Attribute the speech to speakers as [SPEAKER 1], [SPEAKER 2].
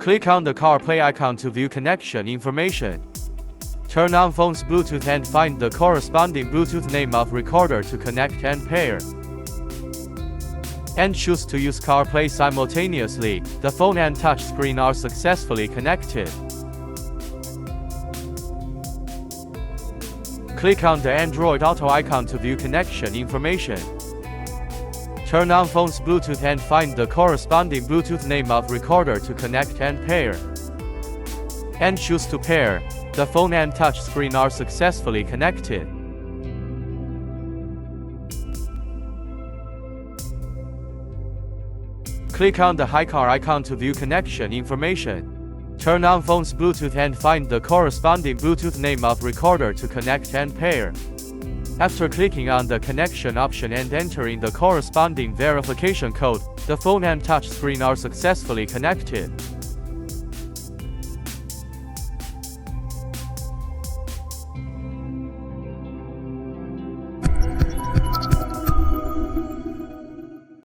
[SPEAKER 1] Click on the CarPlay icon to view connection information. Turn on phone's Bluetooth and find the corresponding Bluetooth name of recorder to connect and pair. And choose to use CarPlay simultaneously. The phone and touch screen are successfully connected. Click on the Android Auto icon to view connection information. Turn on phone's Bluetooth and find the corresponding Bluetooth name of recorder to connect and pair. And choose to pair. The phone and touch screen are successfully connected. Click on the HiCar icon to view connection information. Turn on phone's Bluetooth and find the corresponding Bluetooth name of recorder to connect and pair. After clicking on the connection option and entering the corresponding verification code, the phone and touch screen are successfully connected.